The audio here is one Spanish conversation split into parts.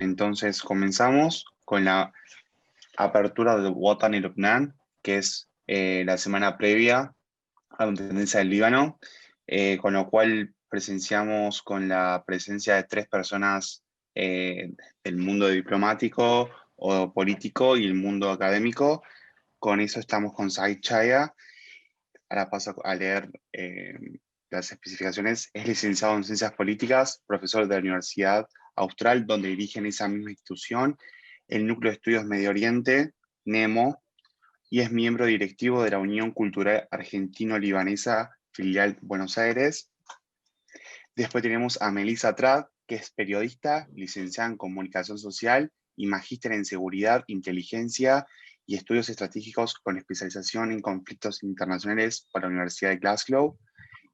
Entonces comenzamos con la apertura de Watan y Lubnan, que es la semana previa a la independencia del Líbano, con lo cual presenciamos con la presencia de tres personas del mundo diplomático o político y el mundo académico. Con eso estamos con Said Chaya. Ahora paso a leer las especificaciones. Es licenciado en Ciencias Políticas, profesor de la Universidad Austral, donde dirige en esa misma institución el Núcleo de Estudios Medio Oriente, NEMO, y es miembro directivo de la Unión Cultural Argentino-Libanesa, filial Buenos Aires. Después tenemos a Melissa Trad, que es periodista, licenciada en Comunicación Social y magíster en Seguridad, Inteligencia y Estudios Estratégicos con especialización en conflictos internacionales para la Universidad de Glasgow.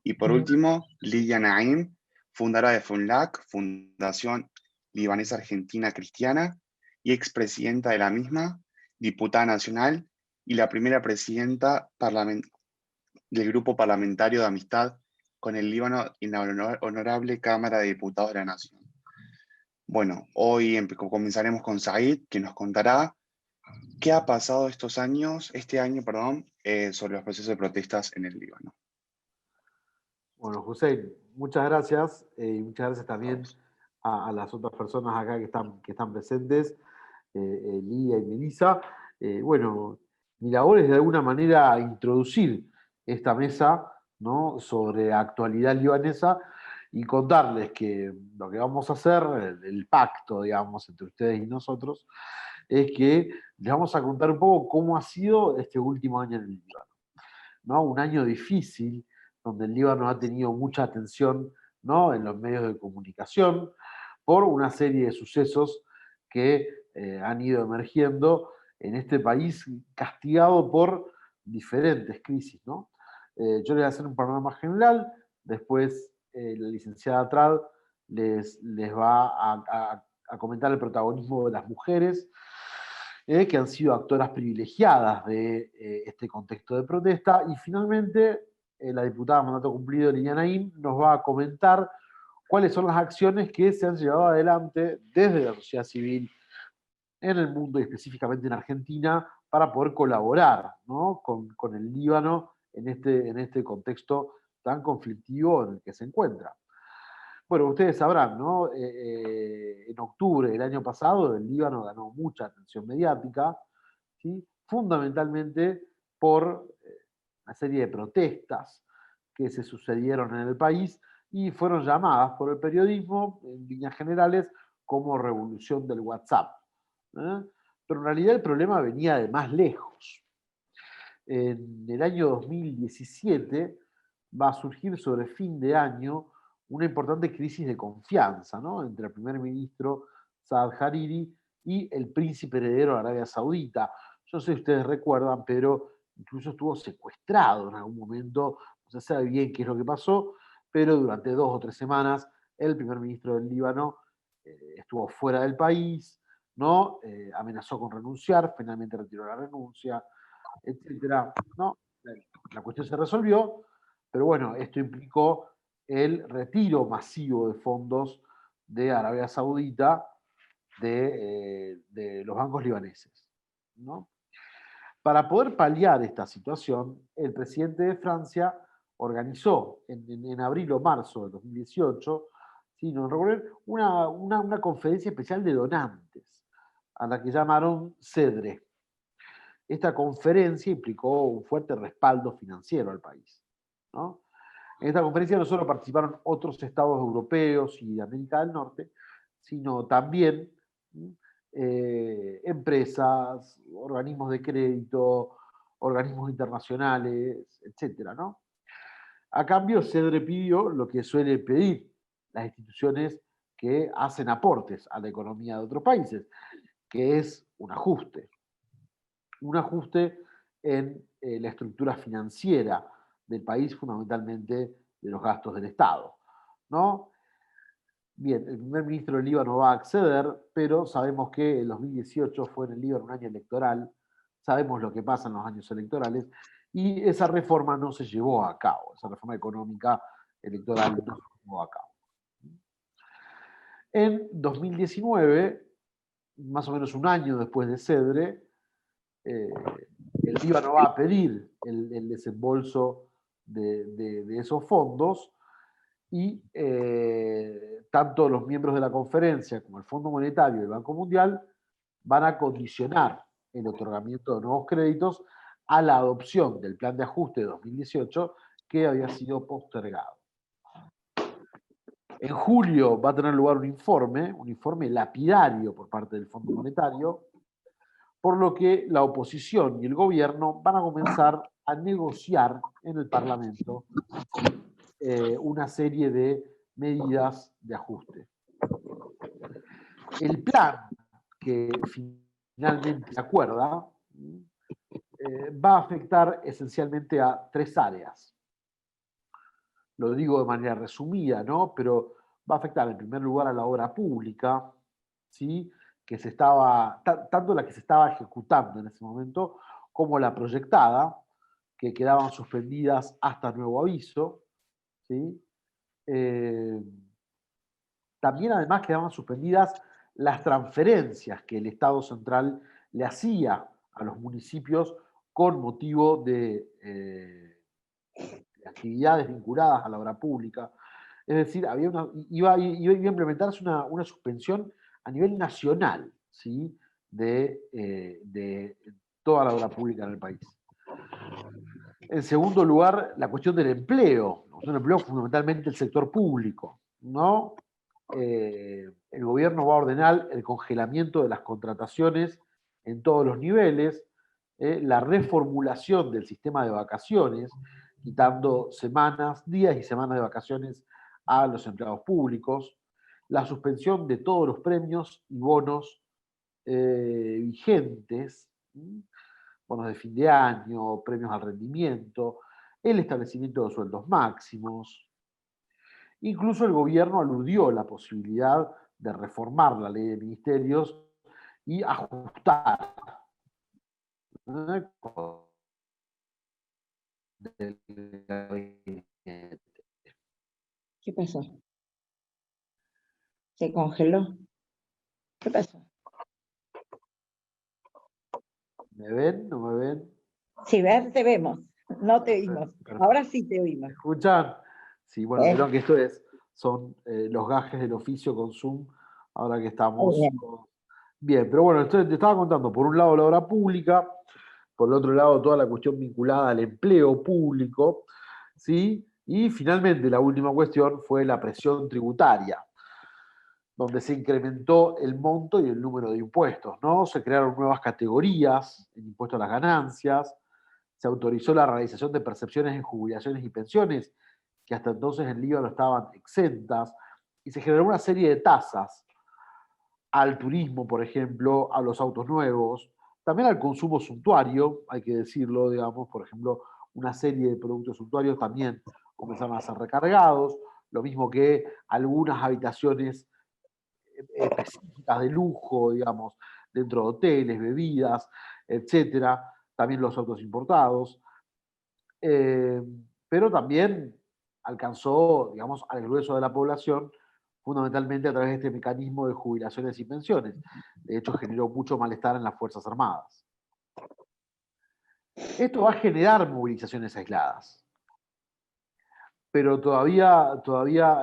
Y por último, Lidia Naim, fundadora de FUNLAC, Fundación Libanesa Argentina Cristiana, y expresidenta de la misma, diputada nacional y la primera presidenta del Grupo Parlamentario de Amistad con el Líbano en la Honorable Cámara de Diputados de la Nación. Bueno, hoy comenzaremos con Said, que nos contará qué ha pasado este año, sobre los procesos de protestas en el Líbano. Bueno, Hussein, muchas gracias y muchas gracias también a las otras personas acá que están presentes, Lidia y Melissa. Bueno, mi labor es de alguna manera introducir esta mesa, ¿no?, sobre actualidad libanesa y contarles que lo que vamos a hacer, el pacto, digamos, entre ustedes y nosotros, es que les vamos a contar un poco cómo ha sido este último año en el Líbano, ¿no? Un año difícil, donde el Líbano ha tenido mucha atención, ¿no?, en los medios de comunicación por una serie de sucesos que han ido emergiendo en este país castigado por diferentes crisis, ¿no? Yo les voy a hacer un panorama general, después la licenciada Trad les va a comentar el protagonismo de las mujeres, que han sido actoras privilegiadas de este contexto de protesta, y finalmente la diputada mandato cumplido, Lidia Naim, nos va a comentar cuáles son las acciones que se han llevado adelante desde la sociedad civil en el mundo y específicamente en Argentina para poder colaborar, ¿no?, con el Líbano en este contexto tan conflictivo en el que se encuentra. Bueno, ustedes sabrán, ¿no? En octubre del año pasado el Líbano ganó mucha atención mediática, ¿sí?, fundamentalmente por una serie de protestas que se sucedieron en el país y fueron llamadas por el periodismo, en líneas generales, como revolución del WhatsApp, ¿eh? Pero en realidad el problema venía de más lejos. En el año 2017 va a surgir sobre fin de año una importante crisis de confianza, ¿no?, entre el primer ministro Saad Hariri y el príncipe heredero de Arabia Saudita. Yo no sé si ustedes recuerdan, pero incluso estuvo secuestrado en algún momento, no se sabe bien qué es lo que pasó, pero durante 2 o 3 semanas el primer ministro del Líbano estuvo fuera del país, ¿no? Amenazó con renunciar, finalmente retiró la renuncia, etcétera, ¿no? La cuestión se resolvió, pero bueno, esto implicó el retiro masivo de fondos de Arabia Saudita de los bancos libaneses, ¿no? Para poder paliar esta situación, el presidente de Francia organizó en abril o marzo del 2018, ¿sí?, no recuerdo, una conferencia especial de donantes, a la que llamaron CEDRE. Esta conferencia implicó un fuerte respaldo financiero al país, ¿no? En esta conferencia no solo participaron otros estados europeos y de América del Norte, sino también empresas, organismos de crédito, organismos internacionales, etcétera, ¿no? A cambio, CEDRE pidió lo que suele pedir las instituciones que hacen aportes a la economía de otros países, que es un ajuste en la estructura financiera del país, fundamentalmente de los gastos del Estado, ¿no? Bien, el primer ministro del Líbano va a acceder, pero sabemos que el 2018 fue en el Líbano un año electoral, sabemos lo que pasa en los años electorales, y esa reforma no se llevó a cabo, esa reforma económica electoral no se llevó a cabo. En 2019, más o menos un año después de Cedre, el Líbano va a pedir el desembolso de esos fondos y tanto los miembros de la conferencia como el Fondo Monetario y el Banco Mundial van a condicionar el otorgamiento de nuevos créditos a la adopción del plan de ajuste de 2018 que había sido postergado. En julio va a tener lugar un informe lapidario por parte del Fondo Monetario, por lo que la oposición y el gobierno van a comenzar a negociar en el Parlamento una serie de medidas de ajuste. El plan que finalmente se acuerda va a afectar esencialmente a tres áreas. Lo digo de manera resumida, ¿no? Pero va a afectar en primer lugar a la obra pública, ¿sí? Que se estaba, tanto la que se estaba ejecutando en ese momento como la proyectada, que quedaban suspendidas hasta nuevo aviso, ¿sí? También además quedaban suspendidas las transferencias que el Estado central le hacía a los municipios con motivo de actividades vinculadas a la obra pública. Es decir, iba a implementarse una suspensión a nivel nacional, ¿sí? de toda la obra pública en el país. En segundo lugar, la cuestión del empleo. La cuestión del empleo fundamentalmente el sector público, ¿no? El gobierno va a ordenar el congelamiento de las contrataciones en todos los niveles, la reformulación del sistema de vacaciones, quitando días y semanas de vacaciones a los empleados públicos, la suspensión de todos los premios y bonos vigentes, bonos de fin de año, premios al rendimiento, el establecimiento de sueldos máximos. Incluso el gobierno aludió la posibilidad de reformar la ley de ministerios y ajustar ¿Qué pasó? ¿Se congeló? ¿Qué pasó? ¿Me ven? ¿No me ven? Sí, ver, te vemos, no te oímos. Ahora sí te oímos. ¿Me escuchan? Sí, bueno, vieron que son los gajes del oficio con Zoom, ahora que estamos. Bien. Bien, pero bueno, te estaba contando, por un lado la obra pública, por el otro lado toda la cuestión vinculada al empleo público, ¿sí? Y finalmente la última cuestión fue la presión tributaria, donde se incrementó el monto y el número de impuestos, ¿no? Se crearon nuevas categorías, el impuesto a las ganancias, se autorizó la realización de percepciones en jubilaciones y pensiones, que hasta entonces en Líbano estaban exentas, y se generó una serie de tasas al turismo, por ejemplo, a los autos nuevos, también al consumo suntuario, hay que decirlo, digamos, por ejemplo, una serie de productos suntuarios también comenzaron a ser recargados, lo mismo que algunas habitaciones específicas de lujo, digamos, dentro de hoteles, bebidas, etcétera, también los autos importados, pero también alcanzó, digamos, al grueso de la población, fundamentalmente a través de este mecanismo de jubilaciones y pensiones. De hecho, generó mucho malestar en las Fuerzas Armadas. Esto va a generar movilizaciones aisladas, pero todavía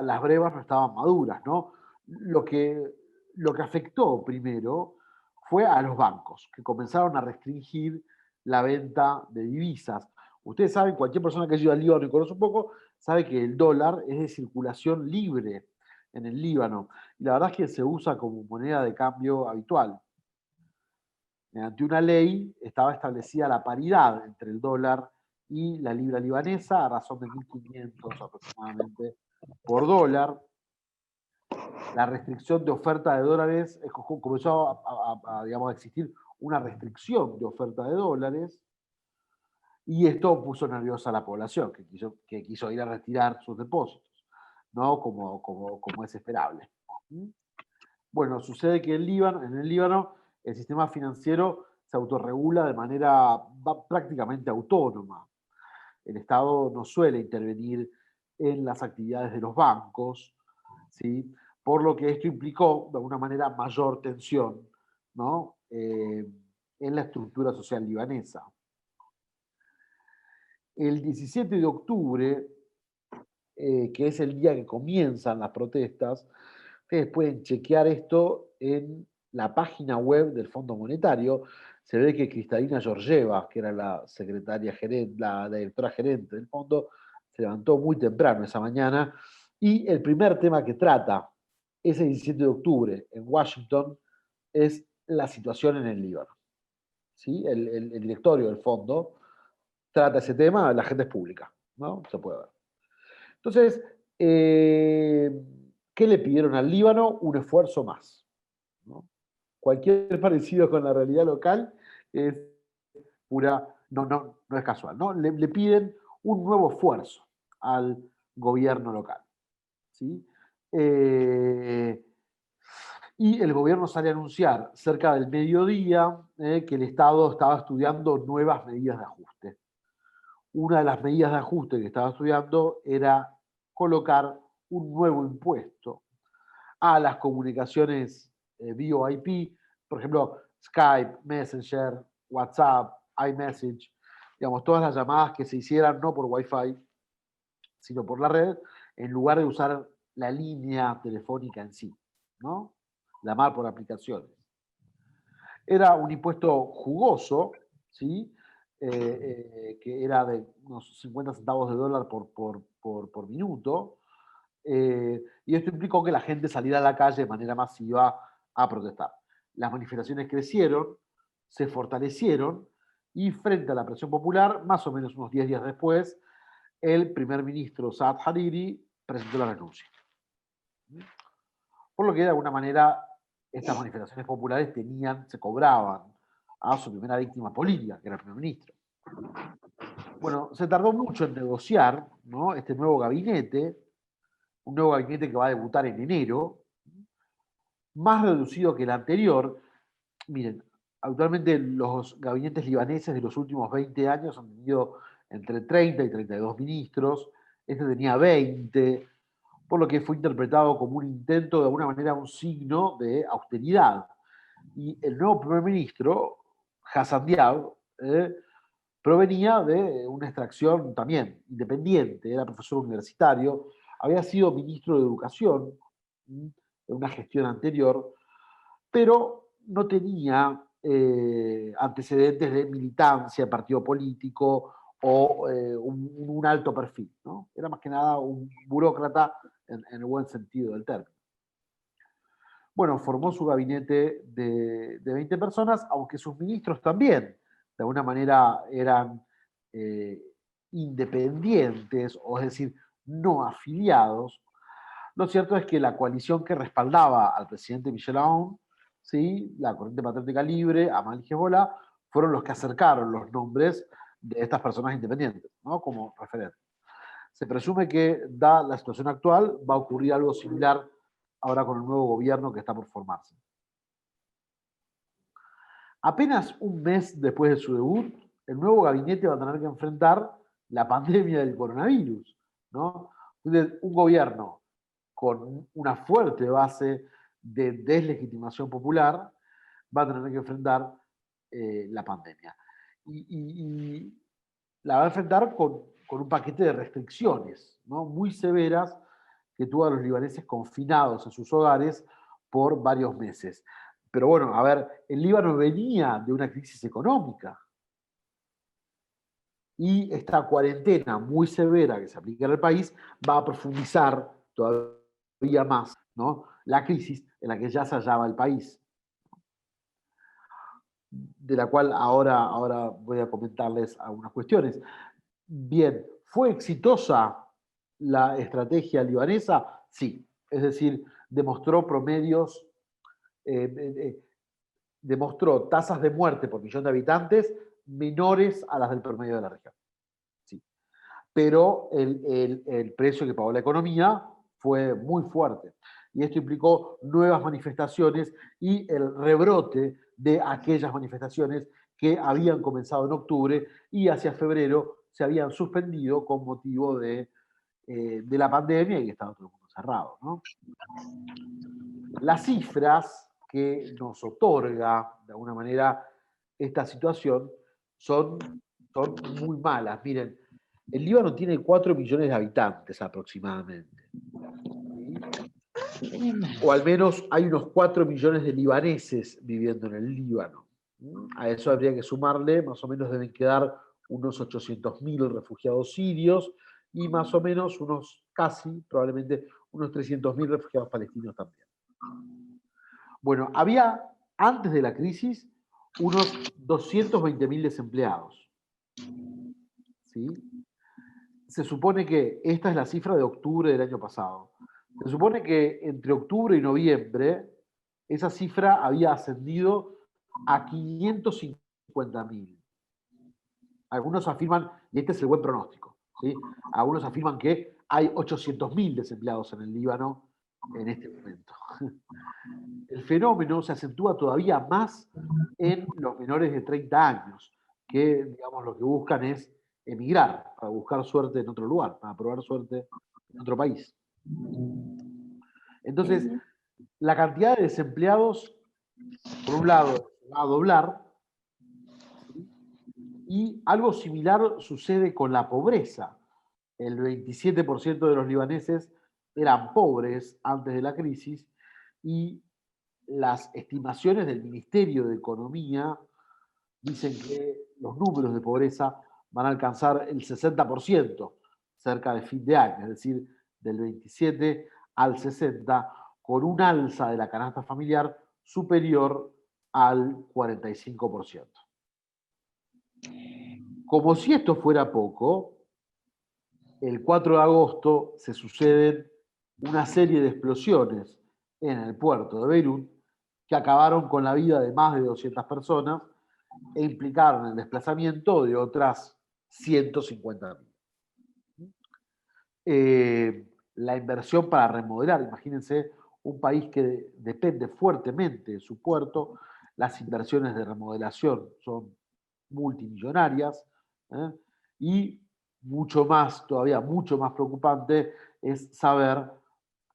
las brevas no estaban maduras, ¿no? Lo que afectó primero fue a los bancos, que comenzaron a restringir la venta de divisas. Ustedes saben, cualquier persona que ha ido al Líbano y conoce un poco, sabe que el dólar es de circulación libre en el Líbano. Y la verdad es que se usa como moneda de cambio habitual. Mediante una ley estaba establecida la paridad entre el dólar y la libra libanesa a razón de 1.500 aproximadamente por dólar. La restricción de oferta de dólares, comenzó digamos, a existir una restricción de oferta de dólares y esto puso nerviosa a la población que quiso ir a retirar sus depósitos, ¿no? Como es esperable. Bueno, sucede que en el Líbano el sistema financiero se autorregula de manera prácticamente autónoma. El Estado no suele intervenir en las actividades de los bancos, ¿sí? Por lo que esto implicó, de alguna manera, mayor tensión, ¿no? En la estructura social libanesa. El 17 de octubre, que es el día que comienzan las protestas, ustedes pueden chequear esto en la página web del Fondo Monetario. Se ve que Cristalina Georgieva, que era la secretaria gerente, la directora gerente del fondo, se levantó muy temprano esa mañana y el primer tema que trata ese 17 de octubre en Washington es la situación en el Líbano. ¿Sí? El directorio del fondo trata ese tema, la agenda es pública, ¿no? Se puede ver. Entonces, ¿qué le pidieron al Líbano? Un esfuerzo más, ¿no? Cualquier parecido con la realidad local es pura, no es casual, ¿no? Le piden un nuevo esfuerzo al gobierno local, ¿sí? Y el gobierno sale a anunciar cerca del mediodía que el Estado estaba estudiando nuevas medidas de ajuste. Una de las medidas de ajuste que estaba estudiando era colocar un nuevo impuesto a las comunicaciones VoIP, por ejemplo, Skype, Messenger, WhatsApp, iMessage, digamos, todas las llamadas que se hicieran no por Wi-Fi, sino por la red, en lugar de usar la línea telefónica en sí, ¿no? Llamar por aplicaciones. Era un impuesto jugoso, ¿sí? Que era de unos 50 centavos de dólar por minuto, y esto implicó que la gente saliera a la calle de manera masiva a protestar. Las manifestaciones crecieron, se fortalecieron, y frente a la presión popular, más o menos unos 10 días después, el primer ministro Saad Hariri presentó la renuncia. Por lo que de alguna manera estas manifestaciones populares se cobraban a su primera víctima política, que era el primer ministro. Bueno, se tardó mucho en negociar, ¿no? Este nuevo gabinete, un nuevo gabinete que va a debutar en enero, más reducido que el anterior. Miren, actualmente los gabinetes libaneses de los últimos 20 años han tenido entre 30 y 32 ministros, este tenía 20, por lo que fue interpretado como un intento, de alguna manera, un signo de austeridad. Y el nuevo primer ministro, Hassan Diab, provenía de una extracción también independiente, era profesor universitario, había sido ministro de Educación en una gestión anterior, pero no tenía antecedentes de militancia, partido político o un alto perfil, ¿no? Era más que nada un burócrata en el buen sentido del término. Bueno, formó su gabinete de 20 personas, aunque sus ministros también, de alguna manera, eran independientes, o es decir, no afiliados. Lo cierto es que la coalición que respaldaba al presidente Michel Aoun, ¿sí? La Corriente Patriótica Libre, Amal y Hezbollah, fueron los que acercaron los nombres de estas personas independientes, ¿no? Como referentes. Se presume que, dada la situación actual, va a ocurrir algo similar ahora con el nuevo gobierno que está por formarse. Apenas un mes después de su debut, el nuevo gabinete va a tener que enfrentar la pandemia del coronavirus, ¿no? Entonces, un gobierno con una fuerte base de deslegitimación popular va a tener que enfrentar la pandemia. Y la va a enfrentar con un paquete de restricciones, ¿no? Muy severas, que tuvo a los libaneses confinados en sus hogares por varios meses. Pero bueno, a ver, el Líbano venía de una crisis económica y esta cuarentena muy severa que se aplica en el país va a profundizar todavía más, ¿no? La crisis en la que ya se hallaba el país, de la cual ahora voy a comentarles algunas cuestiones. Bien, ¿fue exitosa la estrategia libanesa? Sí, es decir, demostró promedios, demostró tasas de muerte por millón de habitantes menores a las del promedio de la región. Sí. Pero el precio que pagó la economía fue muy fuerte. y esto implicó nuevas manifestaciones y el rebrote de aquellas manifestaciones que habían comenzado en octubre y hacia febrero se habían suspendido con motivo de la pandemia y estaba todo el mundo cerrado, ¿no? Las cifras que nos otorga, de alguna manera, esta situación son muy malas. Miren, el Líbano tiene 4 millones de habitantes aproximadamente. ¿Sí? O al menos hay unos 4 millones de libaneses viviendo en el Líbano. A eso habría que sumarle, más o menos deben quedar unos 800.000 refugiados sirios y más o menos probablemente unos 300.000 refugiados palestinos también. Bueno, había antes de la crisis unos 220.000 desempleados. ¿Sí? Se supone que esta es la cifra de octubre del año pasado. Se supone que entre octubre y noviembre esa cifra había ascendido a 550.000. Algunos afirman, y este es el buen pronóstico, ¿sí? Algunos afirman que hay 800.000 desempleados en el Líbano en este momento. El fenómeno se acentúa todavía más en los menores de 30 años, que, digamos, lo que buscan es emigrar, para buscar suerte en otro lugar, para probar suerte en otro país. Entonces, la cantidad de desempleados, por un lado, va a doblar, ¿sí? Y algo similar sucede con la pobreza. El 27% de los libaneses eran pobres antes de la crisis y las estimaciones del Ministerio de Economía dicen que los números de pobreza van a alcanzar el 60% cerca de fin de año, es decir, del 27 al 60, con un alza de la canasta familiar superior al 45%. Como si esto fuera poco, el 4 de agosto se suceden una serie de explosiones en el puerto de Beirut que acabaron con la vida de más de 200 personas e implicaron el desplazamiento de otras 150.000. La inversión para remodelar, imagínense un país que depende fuertemente de su puerto, las inversiones de remodelación son multimillonarias, y mucho más, todavía mucho más preocupante es saber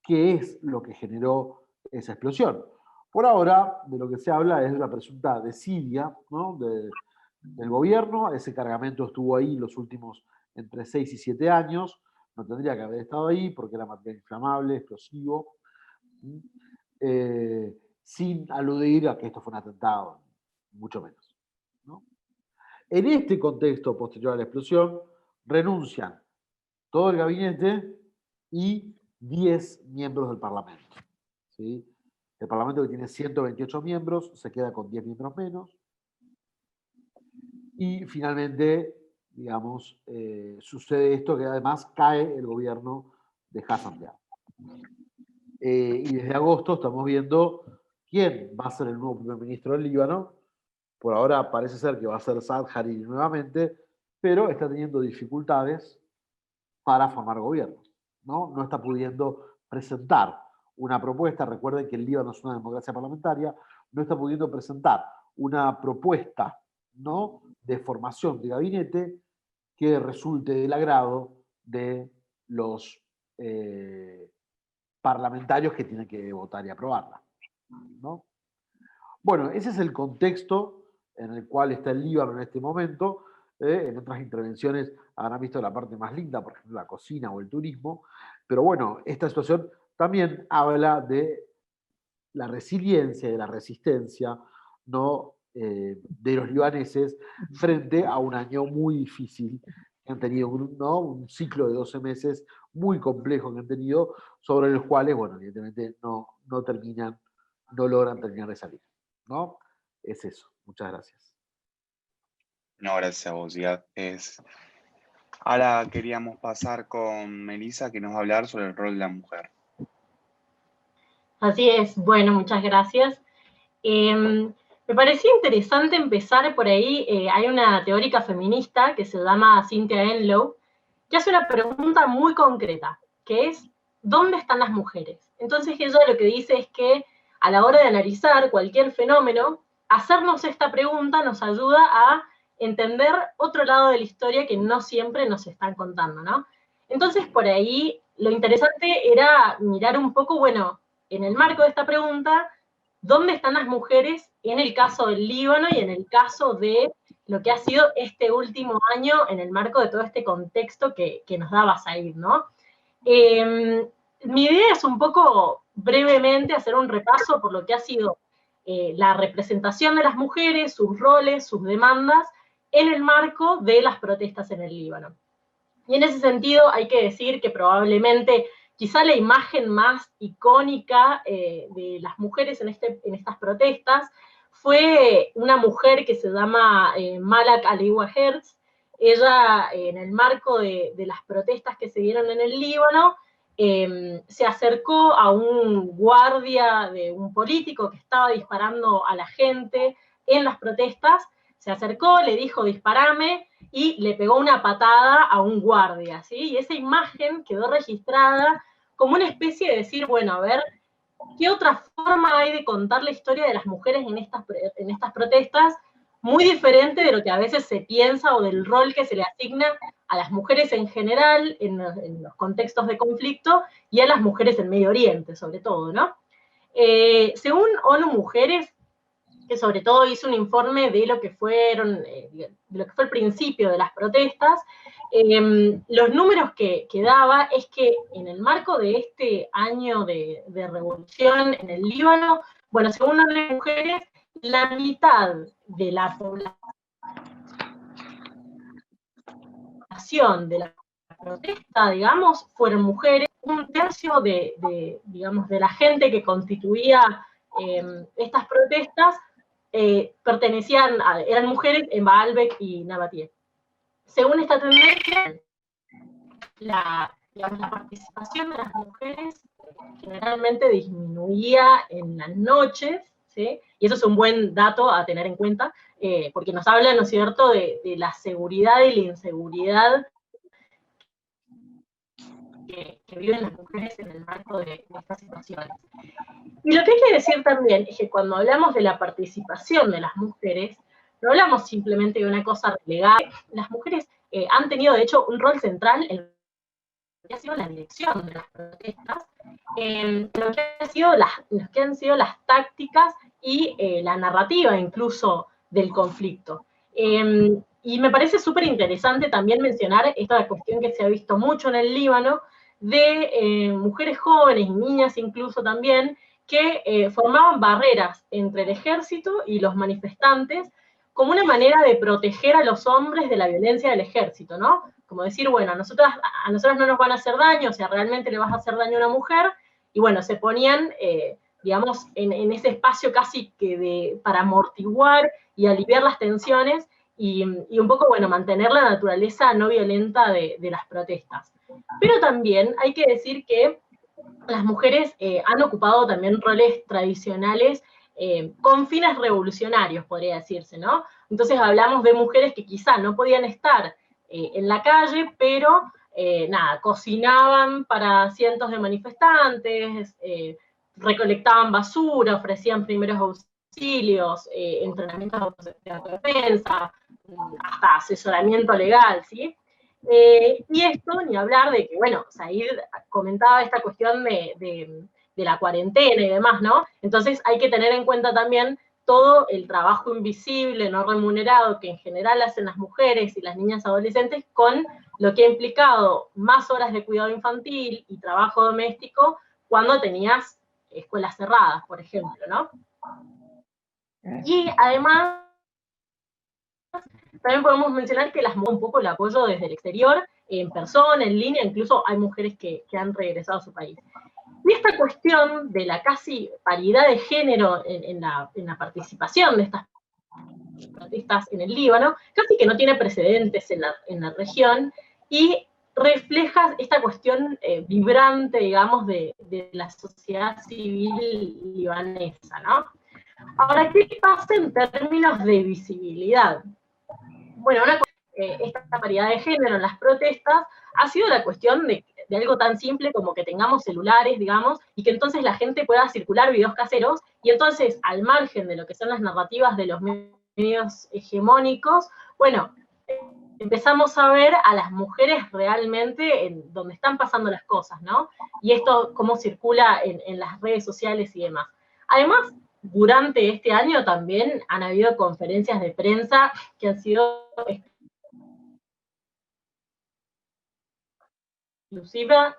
qué es lo que generó esa explosión. Por ahora, de lo que se habla es de una presunta desidia, ¿no? del gobierno. Ese cargamento estuvo ahí los últimos entre 6 y 7 años. No tendría que haber estado ahí porque era material inflamable, explosivo, sin aludir a que esto fue un atentado, mucho menos, ¿no? En este contexto posterior a la explosión, renuncian todo el gabinete y 10 miembros del Parlamento. ¿Sí? El Parlamento, que tiene 128 miembros, se queda con 10 miembros menos. Y finalmente, digamos, sucede esto, que además cae el gobierno de Hassan Diab. Y desde agosto estamos viendo quién va a ser el nuevo primer ministro del Líbano. Por ahora parece ser que va a ser Saad Hariri nuevamente, pero está teniendo dificultades para formar gobierno, ¿no? No está pudiendo presentar una propuesta. Recuerden que el Líbano es una democracia parlamentaria. No está pudiendo presentar una propuesta, ¿no?, de formación de gabinete que resulte del agrado de los parlamentarios que tienen que votar y aprobarla, ¿no? Bueno, ese es el contexto en el cual está el Líbano en este momento. En otras intervenciones habrán visto la parte más linda, por ejemplo, la cocina o el turismo. Pero bueno, esta situación también habla de la resiliencia y de la resistencia, ¿no?, de los libaneses frente a un año muy difícil que han tenido, ¿no?, un ciclo de 12 meses muy complejo que han tenido, sobre los cuales, bueno, evidentemente no logran terminar de salir, ¿no? Es eso. Muchas gracias. No, gracias a vos, Ziad. Ahora queríamos pasar con Melissa, que nos va a hablar sobre el rol de la mujer. Así es. Bueno, muchas gracias. Me parecía interesante empezar por ahí. Hay una teórica feminista que se llama Cynthia Enloe, que hace una pregunta muy concreta, que es, ¿dónde están las mujeres? Entonces ella lo que dice es que a la hora de analizar cualquier fenómeno, hacernos esta pregunta nos ayuda a entender otro lado de la historia que no siempre nos están contando, ¿no? Entonces, por ahí, lo interesante era mirar un poco, bueno, en el marco de esta pregunta, ¿dónde están las mujeres en el caso del Líbano y en el caso de lo que ha sido este último año en el marco de todo este contexto que nos daba Said, ¿no? Mi idea es un poco brevemente hacer un repaso por lo que ha sido la representación de las mujeres, sus roles, sus demandas, en el marco de las protestas en el Líbano. Y en ese sentido hay que decir que probablemente quizá la imagen más icónica de las mujeres en estas protestas fue una mujer que se llama Malak Aliwa Herz. Ella, en el marco de las protestas que se dieron en el Líbano, se acercó a un guardia de un político que estaba disparando a la gente en las protestas, se acercó, le dijo disparame, y le pegó una patada a un guardia, ¿sí? Y esa imagen quedó registrada como una especie de decir, bueno, a ver, ¿qué otra forma hay de contar la historia de las mujeres en estas protestas? Muy diferente de lo que a veces se piensa o del rol que se le asigna a las mujeres en general en los contextos de conflicto y a las mujeres en Medio Oriente, sobre todo, ¿no? Según ONU Mujeres, que sobre todo hizo un informe de lo que fue el principio de las protestas, los números que daba es que en el marco de este año de revolución en el Líbano, bueno, según las mujeres, la mitad de la población de la protesta, digamos, fueron mujeres. Un tercio digamos, de la gente que constituía estas protestas eran mujeres en Baalbek y Nabatie. Según esta tendencia, la participación de las mujeres generalmente disminuía en las noches, ¿sí? Y eso es un buen dato a tener en cuenta, porque nos habla, ¿no es cierto?, de la seguridad y la inseguridad que viven las mujeres en el marco de estas situaciones. Y lo que hay que decir también es que cuando hablamos de la participación de las mujeres, no hablamos simplemente de una cosa relegada. Las mujeres han tenido, de hecho, un rol central en lo que ha sido la dirección de las protestas, en lo que han sido las tácticas y la narrativa incluso del conflicto. Y me parece súper interesante también mencionar esta cuestión que se ha visto mucho en el Líbano, de mujeres jóvenes y niñas incluso también, que formaban barreras entre el ejército y los manifestantes como una manera de proteger a los hombres de la violencia del ejército, ¿no? Como decir, bueno, a nosotras no nos van a hacer daño, o sea, realmente le vas a hacer daño a una mujer, y bueno, se ponían, digamos, en ese espacio casi que para amortiguar y aliviar las tensiones, y un poco, bueno, mantener la naturaleza no violenta de las protestas. Pero también hay que decir que las mujeres han ocupado también roles tradicionales con fines revolucionarios, podría decirse, ¿no? Entonces hablamos de mujeres que quizá no podían estar en la calle, pero nada, cocinaban para cientos de manifestantes, recolectaban basura, ofrecían primeros auxilios, entrenamientos de autodefensa, hasta asesoramiento legal, ¿sí? Y esto, ni hablar de que, bueno, Said comentaba esta cuestión de la cuarentena y demás, ¿no? Entonces hay que tener en cuenta también todo el trabajo invisible, no remunerado, que en general hacen las mujeres y las niñas adolescentes, con lo que ha implicado más horas de cuidado infantil y trabajo doméstico cuando tenías escuelas cerradas, por ejemplo, ¿no? Y además, también podemos mencionar que las mueve un poco el apoyo desde el exterior, en persona, en línea, incluso hay mujeres que han regresado a su país. Y esta cuestión de la casi paridad de género en la participación de estas protestas en el Líbano, casi que no tiene precedentes en la región, y refleja esta cuestión vibrante, digamos, de la sociedad civil libanesa, ¿no? Ahora, ¿qué pasa en términos de visibilidad? Bueno, esta paridad de género en las protestas ha sido la cuestión de de algo tan simple como que tengamos celulares, digamos, y que entonces la gente pueda circular videos caseros, y entonces, al margen de lo que son las narrativas de los medios hegemónicos, bueno, empezamos a ver a las mujeres realmente en donde están pasando las cosas, ¿no? Y esto cómo circula en las redes sociales y demás. Además, durante este año también han habido conferencias de prensa que han sido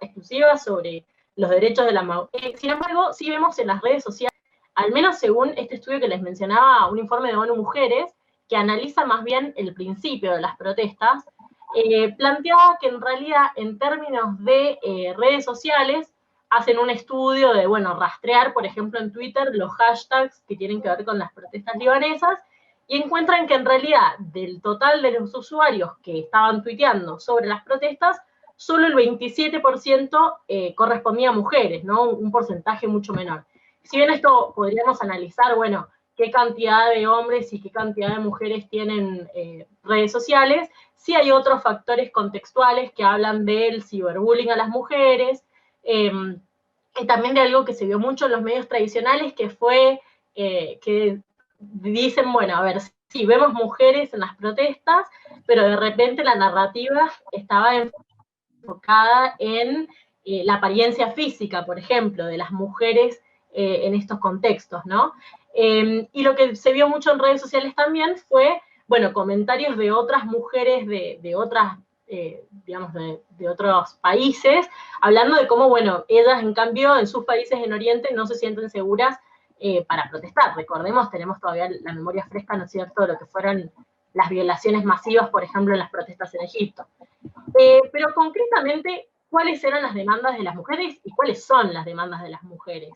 exclusivas sobre los derechos de la mujer. Sin embargo, sí vemos en las redes sociales, al menos según este estudio que les mencionaba, un informe de ONU Mujeres, que analiza más bien el principio de las protestas, planteaba que en realidad, en términos de redes sociales, hacen un estudio de, bueno, rastrear, por ejemplo, en Twitter, los hashtags que tienen que ver con las protestas libanesas, y encuentran que en realidad, del total de los usuarios que estaban tuiteando sobre las protestas, solo el 27% correspondía a mujeres, ¿no? Un porcentaje mucho menor. Si bien esto podríamos analizar, bueno, qué cantidad de hombres y qué cantidad de mujeres tienen redes sociales, sí hay otros factores contextuales que hablan del ciberbullying a las mujeres, y también de algo que se vio mucho en los medios tradicionales, que fue que dicen, bueno, a ver, sí, vemos mujeres en las protestas, pero de repente la narrativa estaba enfocada en la apariencia física, por ejemplo, de las mujeres en estos contextos, ¿no? Y lo que se vio mucho en redes sociales también fue, bueno, comentarios de otras mujeres de otras, digamos, de otros países, hablando de cómo, bueno, ellas, en cambio, en sus países en Oriente no se sienten seguras para protestar. Recordemos, tenemos todavía la memoria fresca, ¿no es cierto?, de lo que fueron las violaciones masivas, por ejemplo, en las protestas en Egipto. Pero concretamente, ¿cuáles eran las demandas de las mujeres y cuáles son las demandas de las mujeres?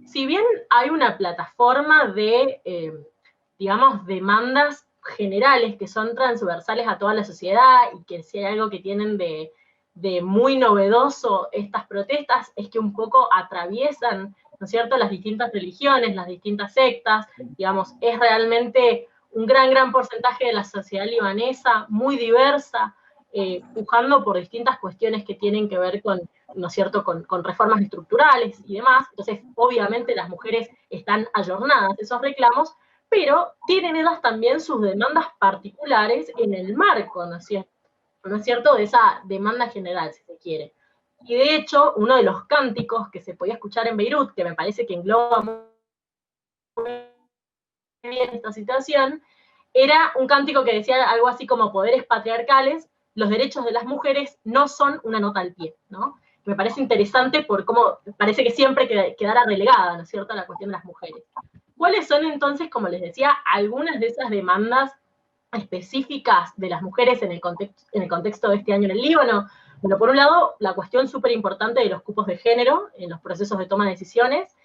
Si bien hay una plataforma de, digamos, demandas generales que son transversales a toda la sociedad y que si hay algo que tienen de muy novedoso estas protestas es que un poco atraviesan, ¿no es cierto?, las distintas religiones, las distintas sectas, digamos, es realmente un gran porcentaje de la sociedad libanesa, muy diversa, pujando por distintas cuestiones que tienen que ver con, ¿no es cierto?, con reformas estructurales y demás. Entonces, obviamente las mujeres están ayornadas de esos reclamos, pero tienen ellas también sus demandas particulares en el marco, ¿no es cierto?, de esa demanda general, si se quiere. Y de hecho, uno de los cánticos que se podía escuchar en Beirut, que me parece que engloba muy bien esta situación, era un cántico que decía algo así como: poderes patriarcales, los derechos de las mujeres no son una nota al pie, ¿no? Me parece interesante por cómo parece que siempre quedara relegada, ¿no es cierto?, la cuestión de las mujeres. ¿Cuáles son entonces, como les decía, algunas de esas demandas específicas de las mujeres en el contexto de este año en el Líbano? Bueno, por un lado, la cuestión súper importante de los cupos de género en los procesos de toma de decisiones.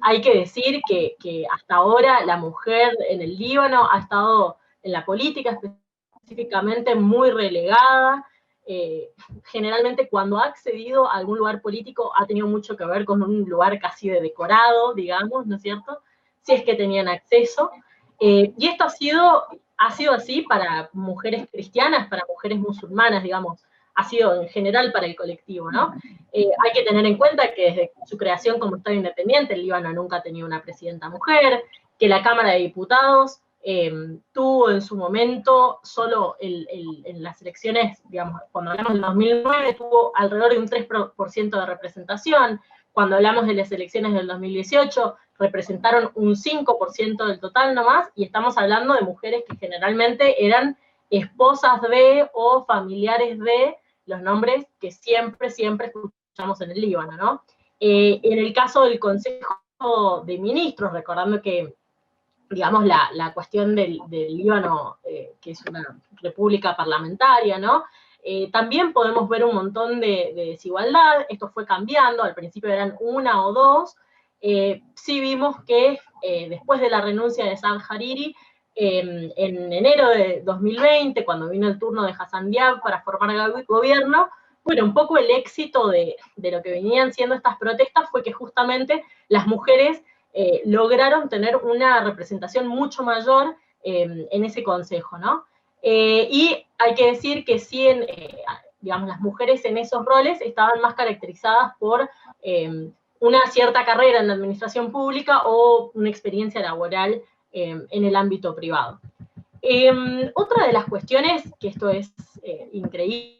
Hay que decir que hasta ahora la mujer en el Líbano ha estado en la política específicamente muy relegada. Generalmente cuando ha accedido a algún lugar político ha tenido mucho que ver con un lugar casi de decorado, digamos, ¿no es cierto?, si es que tenían acceso. Y esto ha sido así para mujeres cristianas, para mujeres musulmanas, digamos, ha sido en general para el colectivo, ¿no? Hay que tener en cuenta que desde su creación como Estado independiente, el Líbano nunca ha tenido una presidenta mujer, que la Cámara de Diputados tuvo en su momento solo en las elecciones, digamos, cuando hablamos del 2009, tuvo alrededor de un 3% de representación. Cuando hablamos de las elecciones del 2018, representaron un 5% del total nomás, y estamos hablando de mujeres que generalmente eran esposas de o familiares de los nombres que siempre escuchamos en el Líbano, ¿no? En el caso del Consejo de Ministros, recordando que, digamos, la cuestión del Líbano, que es una república parlamentaria, ¿no?, también podemos ver un montón de desigualdad. Esto fue cambiando, al principio eran una o dos. Sí vimos que después de la renuncia de Saad Hariri, en enero de 2020, cuando vino el turno de Hassan Diab para formar el gobierno, bueno, un poco el éxito de lo que venían siendo estas protestas fue que justamente las mujeres lograron tener una representación mucho mayor en ese consejo, ¿no? Y hay que decir que sí, digamos, las mujeres en esos roles estaban más caracterizadas por una cierta carrera en la administración pública o una experiencia laboral en el ámbito privado. Otra de las cuestiones, que esto es increíble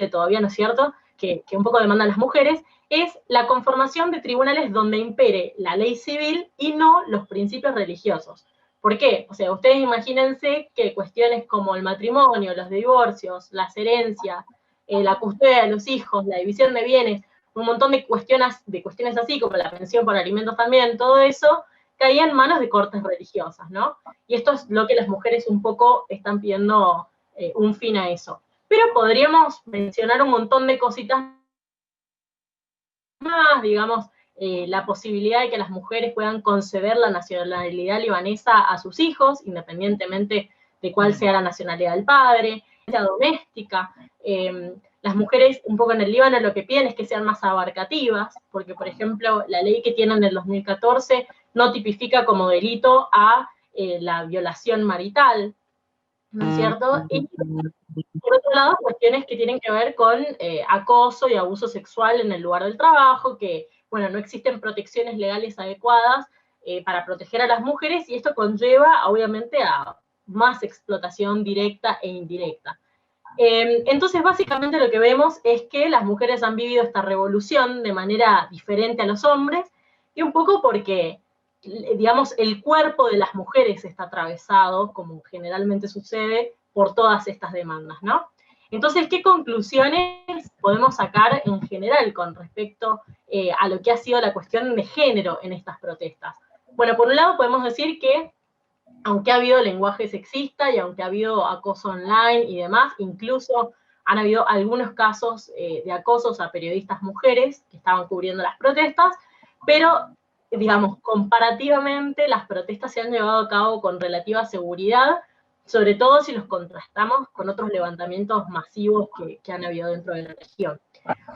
todavía, ¿no es cierto?, que un poco demandan las mujeres, es la conformación de tribunales donde impere la ley civil y no los principios religiosos. ¿Por qué? O sea, ustedes imagínense que cuestiones como el matrimonio, los divorcios, las herencias, la custodia de los hijos, la división de bienes, un montón de cuestiones así, como la pensión por alimentos también, todo eso caía en manos de cortes religiosas, ¿no? Y esto es lo que las mujeres un poco están pidiendo un fin a eso. Pero podríamos mencionar un montón de cositas más, digamos, la posibilidad de que las mujeres puedan conceder la nacionalidad libanesa a sus hijos, independientemente de cuál sea la nacionalidad del padre, la doméstica. Las mujeres, un poco en el Líbano, lo que piden es que sean más abarcativas, porque, por ejemplo, la ley que tienen en el 2014 no tipifica como delito a la violación marital, ¿no es cierto? Y por otro lado, cuestiones que tienen que ver con acoso y abuso sexual en el lugar del trabajo, que, bueno, no existen protecciones legales adecuadas para proteger a las mujeres, y esto conlleva, obviamente, a más explotación directa e indirecta. Entonces, básicamente lo que vemos es que las mujeres han vivido esta revolución de manera diferente a los hombres, y un poco porque, digamos, el cuerpo de las mujeres está atravesado, como generalmente sucede, por todas estas demandas, ¿no? Entonces, ¿qué conclusiones podemos sacar en general con respecto a lo que ha sido la cuestión de género en estas protestas? Bueno, por un lado podemos decir que, aunque ha habido lenguaje sexista y aunque ha habido acoso online y demás, incluso han habido algunos casos de acosos a periodistas mujeres que estaban cubriendo las protestas, pero, digamos, comparativamente las protestas se han llevado a cabo con relativa seguridad, sobre todo si los contrastamos con otros levantamientos masivos que han habido dentro de la región.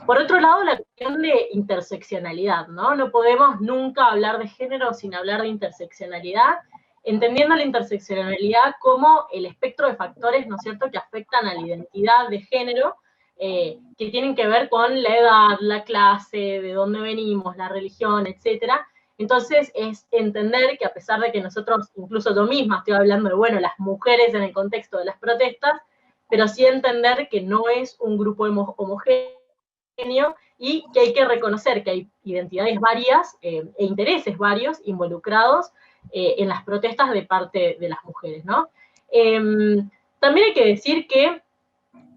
Por otro lado, la cuestión de interseccionalidad, ¿no? No podemos nunca hablar de género sin hablar de interseccionalidad, entendiendo la interseccionalidad como el espectro de factores, ¿no es cierto?, que afectan a la identidad de género, que tienen que ver con la edad, la clase, de dónde venimos, la religión, etcétera. Entonces, es entender que a pesar de que nosotros, incluso yo misma estoy hablando de, bueno, las mujeres en el contexto de las protestas, pero sí entender que no es un grupo homogéneo y que hay que reconocer que hay identidades varias e intereses varios involucrados en las protestas de parte de las mujeres, ¿no? También hay que decir que,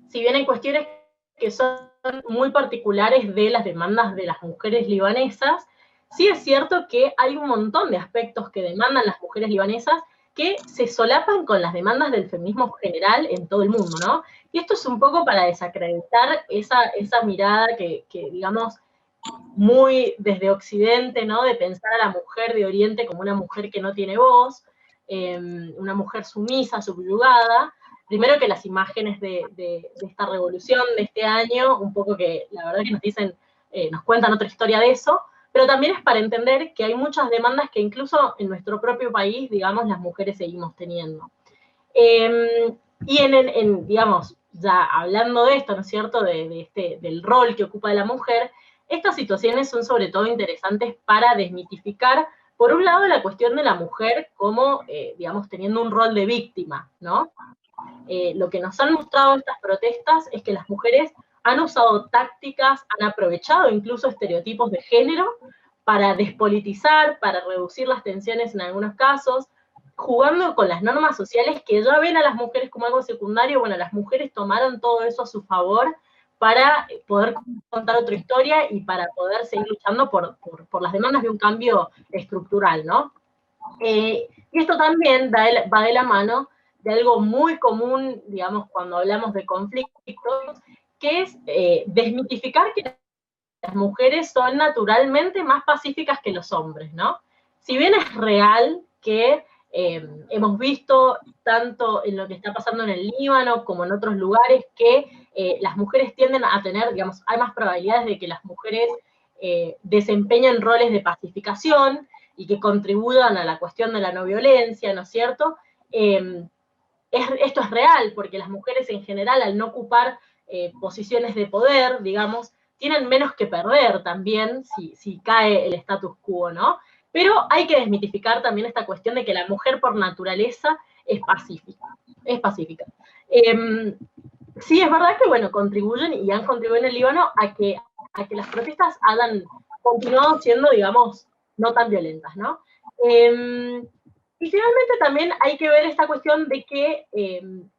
si bien hay cuestiones que son muy particulares de las demandas de las mujeres libanesas, sí es cierto que hay un montón de aspectos que demandan las mujeres libanesas que se solapan con las demandas del feminismo general en todo el mundo, ¿no? Y esto es un poco para desacreditar esa mirada que digamos, muy desde Occidente, ¿no?, de pensar a la mujer de Oriente como una mujer que no tiene voz, una mujer sumisa, subyugada. Primero que las imágenes de esta revolución de este año, un poco que la verdad que nos dicen, nos cuentan otra historia de eso, pero también es para entender que hay muchas demandas que incluso en nuestro propio país, digamos, las mujeres seguimos teniendo. Y digamos, ya hablando de esto, ¿no es cierto?, del rol que ocupa la mujer, estas situaciones son sobre todo interesantes para desmitificar, por un lado, la cuestión de la mujer como, digamos, teniendo un rol de víctima, ¿no? Lo que nos han mostrado estas protestas es que las mujeres han usado tácticas, han aprovechado incluso estereotipos de género para despolitizar, para reducir las tensiones en algunos casos, jugando con las normas sociales que ya ven a las mujeres como algo secundario. Bueno, las mujeres tomaron todo eso a su favor para poder contar otra historia y para poder seguir luchando por las demandas de un cambio estructural, ¿no? Y esto también va de la mano de algo muy común, digamos, cuando hablamos de conflictos, que es desmitificar que las mujeres son naturalmente más pacíficas que los hombres, ¿no? Si bien es real que hemos visto tanto en lo que está pasando en el Líbano como en otros lugares que las mujeres tienden a tener, digamos, hay más probabilidades de que las mujeres desempeñen roles de pacificación y que contribuyan a la cuestión de la no violencia, ¿no es cierto? Esto es real, porque las mujeres en general, al no ocupar posiciones de poder, digamos, tienen menos que perder también si cae el status quo, ¿no? Pero hay que desmitificar también esta cuestión de que la mujer por naturaleza es pacífica. Sí, es verdad que, bueno, contribuyen y han contribuido en el Líbano a que las protestas hayan continuado siendo, digamos, no tan violentas, ¿no? Y finalmente también hay que ver esta cuestión de que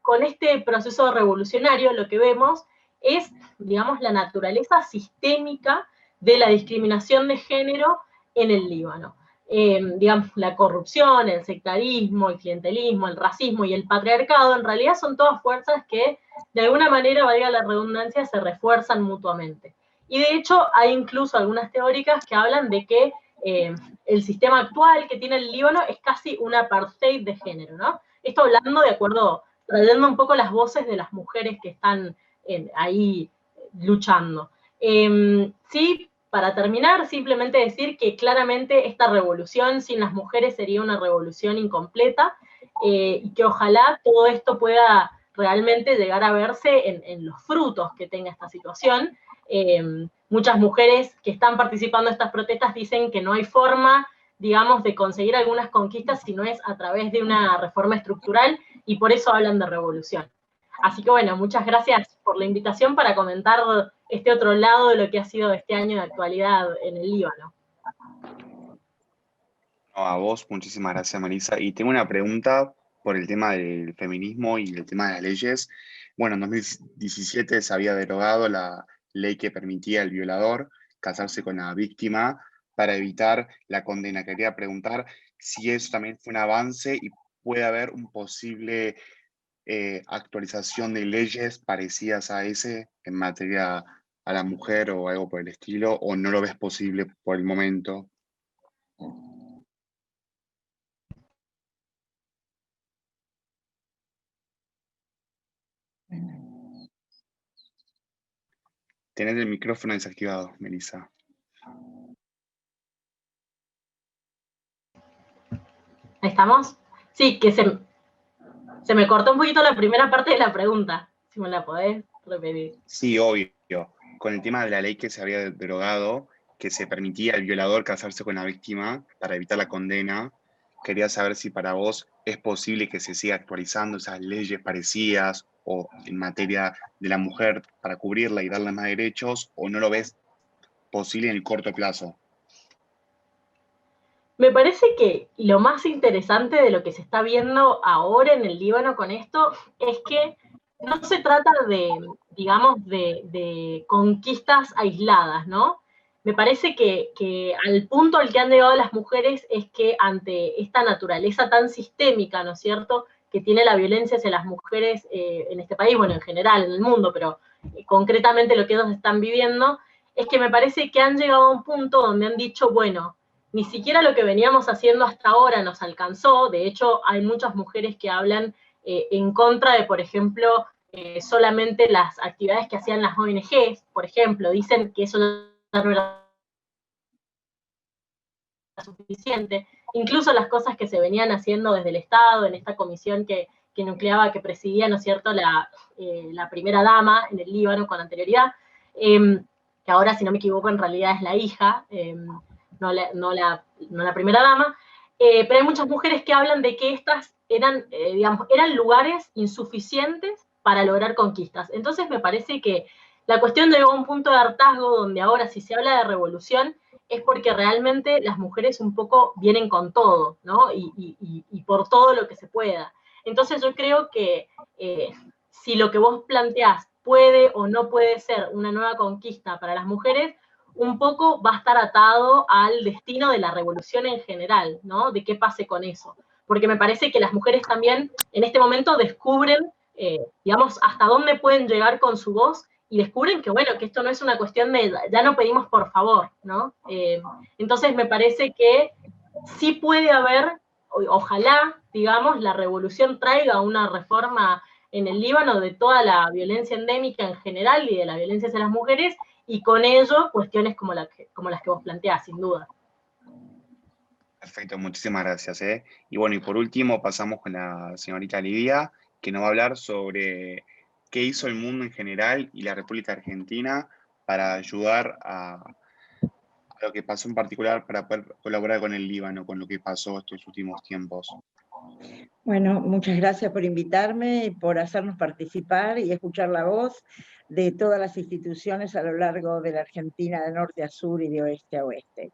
con este proceso revolucionario lo que vemos es, digamos, la naturaleza sistémica de la discriminación de género en el Líbano. Digamos, la corrupción, el sectarismo, el clientelismo, el racismo y el patriarcado, en realidad son todas fuerzas que, de alguna manera, valga la redundancia, se refuerzan mutuamente. Y de hecho, hay incluso algunas teóricas que hablan de que el sistema actual que tiene el Líbano es casi un apartheid de género, ¿no? Esto hablando de acuerdo, trayendo un poco las voces de las mujeres que están ahí luchando. Sí, para terminar, simplemente decir que claramente esta revolución sin las mujeres sería una revolución incompleta y que ojalá todo esto pueda realmente llegar a verse en los frutos que tenga esta situación. Muchas mujeres que están participando en estas protestas dicen que no hay forma, digamos, de conseguir algunas conquistas si no es a través de una reforma estructural y por eso hablan de revolución. Así que bueno, muchas gracias por la invitación para comentar este otro lado de lo que ha sido este año de actualidad en el Líbano. No, a vos, muchísimas gracias, Marisa. Y tengo una pregunta por el tema del feminismo y el tema de las leyes. Bueno, en 2017 se había derogado la ley que permitía al violador casarse con la víctima para evitar la condena. Quería preguntar si eso también fue un avance y puede haber un posible actualización de leyes parecidas a ese en materia a la mujer o algo por el estilo, o no lo ves posible por el momento. Tenés el micrófono desactivado, Melissa. ¿Ahí estamos? Sí, que se me cortó un poquito la primera parte de la pregunta, si me la podés repetir. Sí, obvio. Con el tema de la ley que se había derogado, que se permitía al violador casarse con la víctima para evitar la condena, quería saber si para vos es posible que se siga actualizando esas leyes parecidas o en materia de la mujer para cubrirla y darle más derechos, o no lo ves posible en el corto plazo. Me parece que lo más interesante de lo que se está viendo ahora en el Líbano con esto es que no se trata de, digamos, de conquistas aisladas, ¿no? Me parece que al punto al que han llegado las mujeres es que ante esta naturaleza tan sistémica, ¿no es cierto?, que tiene la violencia hacia las mujeres en este país, bueno, en general, en el mundo, pero concretamente lo que ellos están viviendo, es que me parece que han llegado a un punto donde han dicho, bueno, ni siquiera lo que veníamos haciendo hasta ahora nos alcanzó. De hecho, hay muchas mujeres que hablan en contra de, por ejemplo, solamente las actividades que hacían las ONGs, por ejemplo, dicen que eso no era suficiente. Incluso las cosas que se venían haciendo desde el Estado, en esta comisión que nucleaba, que presidía, ¿no es cierto?, la primera dama en el Líbano con anterioridad, que ahora, si no me equivoco, en realidad es la hija, no la primera dama, pero hay muchas mujeres que hablan de que estas eran, digamos, eran lugares insuficientes para lograr conquistas. Entonces me parece que la cuestión llegó a un punto de hartazgo donde ahora, si se habla de revolución, es porque realmente las mujeres un poco vienen con todo, ¿no? Y por todo lo que se pueda. Entonces yo creo que si lo que vos planteás puede o no puede ser una nueva conquista para las mujeres, un poco va a estar atado al destino de la revolución en general, ¿no? De qué pase con eso. Porque me parece que las mujeres también en este momento descubren, digamos, hasta dónde pueden llegar con su voz y descubren que, bueno, que esto no es una cuestión de ya no pedimos por favor, ¿no? Entonces me parece que sí puede haber, ojalá, digamos, la revolución traiga una reforma en el Líbano de toda la violencia endémica en general y de la violencia hacia las mujeres, y con ello cuestiones como las que vos planteás, sin duda. Perfecto, muchísimas gracias. Y bueno, y por último pasamos con la señorita Lidia, que nos va a hablar sobre qué hizo el mundo en general y la República Argentina para ayudar a lo que pasó en particular, para poder colaborar con el Líbano, con lo que pasó estos últimos tiempos. Bueno, muchas gracias por invitarme y por hacernos participar y escuchar la voz de todas las instituciones a lo largo de la Argentina, de norte a sur y de oeste a oeste.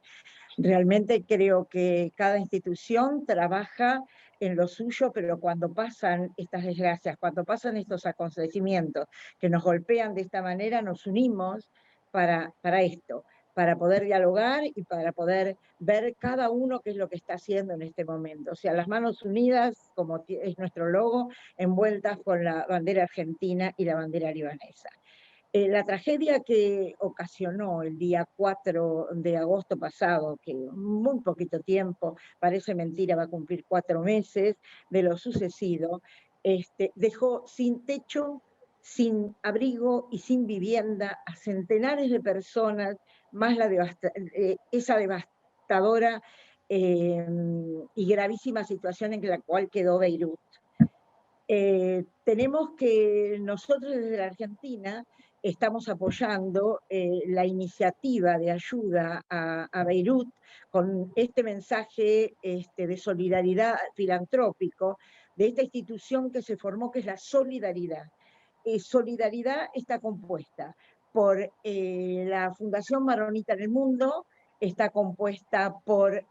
Realmente creo que cada institución trabaja en lo suyo, pero cuando pasan estas desgracias, cuando pasan estos acontecimientos que nos golpean de esta manera, nos unimos para esto, para poder dialogar y para poder ver cada uno qué es lo que está haciendo en este momento. O sea, las manos unidas, como es nuestro logo, envueltas con la bandera argentina y la bandera libanesa. La tragedia que ocasionó el día 4 de agosto pasado, que muy poquito tiempo, parece mentira, va a cumplir 4 meses de lo sucedido, dejó sin techo, sin abrigo y sin vivienda a centenares de personas, más esa devastadora y gravísima situación en la cual quedó Beirut. Tenemos que nosotros desde la Argentina estamos apoyando la iniciativa de ayuda a Beirut con este mensaje de solidaridad filantrópico de esta institución que se formó, que es la Solidaridad. Solidaridad está compuesta por la Fundación Maronita en el Mundo, está compuesta por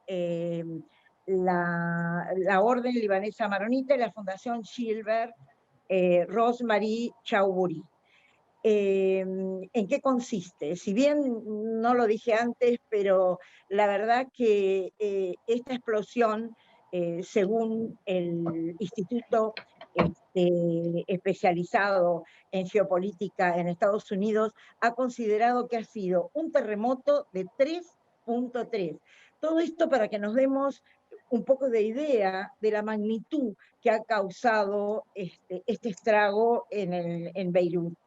la Orden Libanesa Maronita y la Fundación Gilbert Rosemary Chauburi. ¿En qué consiste? Si bien no lo dije antes, pero la verdad que esta explosión, según el Instituto especializado en geopolítica en Estados Unidos, ha considerado que ha sido un terremoto de 3.3. Todo esto para que nos demos un poco de idea de la magnitud que ha causado este estrago en Beirut.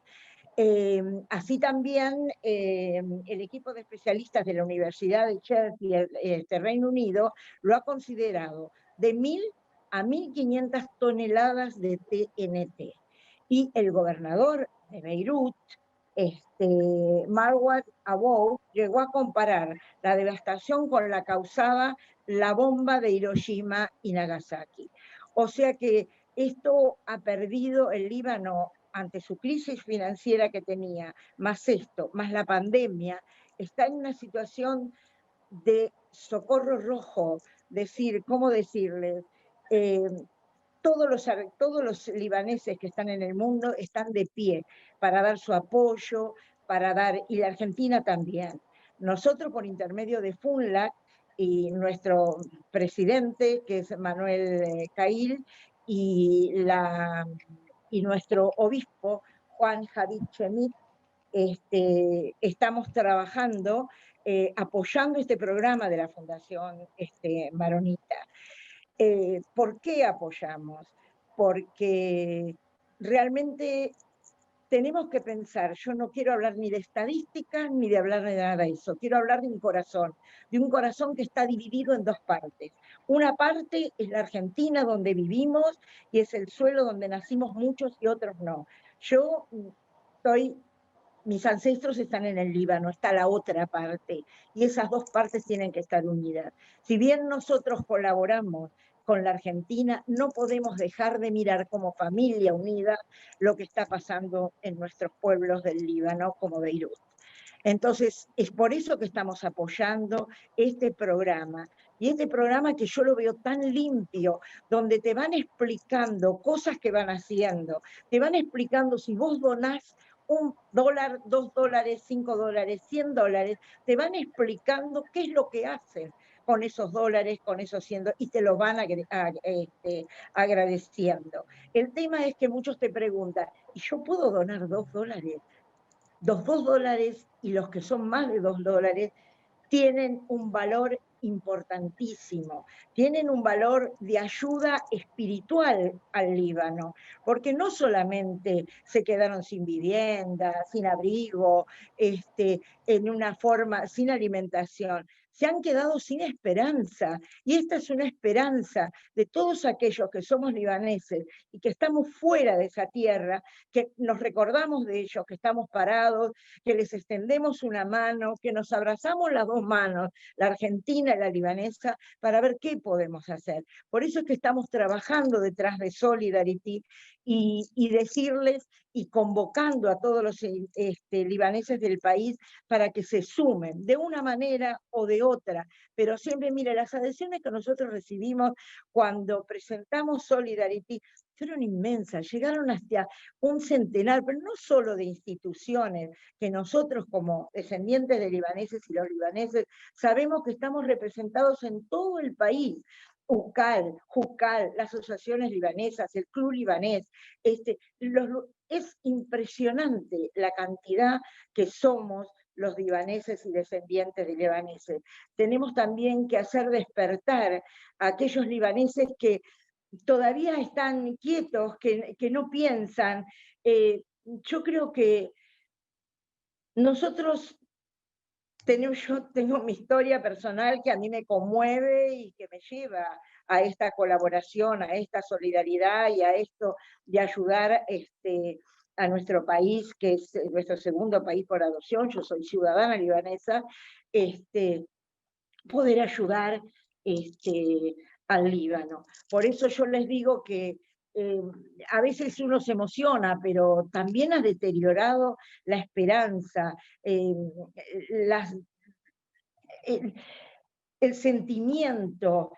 Así también el equipo de especialistas de la Universidad de Sheffield, Reino Unido, lo ha considerado de 1.000 a 1.500 toneladas de TNT. Y el gobernador de Beirut, Marwan Abou, llegó a comparar la devastación con la causada la bomba de Hiroshima y Nagasaki. O sea que esto ha perdido el Líbano ante su crisis financiera que tenía, más esto, más la pandemia, está en una situación de socorro rojo, ¿cómo decirles? Todos los libaneses que están en el mundo están de pie para dar su apoyo, y la Argentina también. Nosotros, por intermedio de FUNLAC y nuestro presidente, que es Manuel Cail, y nuestro obispo, Juan Javid Chemit, estamos trabajando, apoyando este programa de la Fundación Maronita. ¿Por qué apoyamos? Porque realmente tenemos que pensar, yo no quiero hablar ni de estadísticas ni de hablar de nada de eso, quiero hablar de un corazón que está dividido en dos partes. Una parte es la Argentina, donde vivimos, y es el suelo donde nacimos muchos y otros no. Mis ancestros están en el Líbano, está la otra parte, y esas dos partes tienen que estar unidas. Si bien nosotros colaboramos con la Argentina, no podemos dejar de mirar como familia unida lo que está pasando en nuestros pueblos del Líbano, como Beirut. Entonces, es por eso que estamos apoyando este programa. Y este programa que yo lo veo tan limpio, donde te van explicando cosas que van haciendo, te van explicando si vos donás $1, $2, $5, $100, te van explicando qué es lo que hacen con esos dólares, con esos 100, y te lo van agradeciendo. El tema es que muchos te preguntan, ¿y yo puedo donar $2? Los $2 y los que son más de $2 tienen un valor importantísimo, tienen un valor de ayuda espiritual al Líbano, porque no solamente se quedaron sin vivienda, sin abrigo, en una forma, sin alimentación, se han quedado sin esperanza, y esta es una esperanza de todos aquellos que somos libaneses y que estamos fuera de esa tierra, que nos recordamos de ellos, que estamos parados, que les extendemos una mano, que nos abrazamos las dos manos, la argentina y la libanesa, para ver qué podemos hacer. Por eso es que estamos trabajando detrás de Solidarity y decirles y convocando a todos los libaneses del país para que se sumen de una manera o de otra. Pero siempre, mire, las adhesiones que nosotros recibimos cuando presentamos Solidarity fueron inmensas, llegaron hasta un centenar, pero no solo de instituciones, que nosotros como descendientes de libaneses y los libaneses sabemos que estamos representados en todo el país. UCAL, JUCAL, las asociaciones libanesas, el Club Libanés, es impresionante la cantidad que somos los libaneses y descendientes de libaneses. Tenemos también que hacer despertar a aquellos libaneses que todavía están quietos, que no piensan. Yo creo que nosotros yo tengo mi historia personal que a mí me conmueve y que me lleva a esta colaboración, a esta solidaridad y a esto de ayudar a nuestro país, que es nuestro segundo país por adopción. Yo soy ciudadana libanesa, poder ayudar al Líbano. Por eso yo les digo que a veces uno se emociona, pero también ha deteriorado la esperanza, el sentimiento,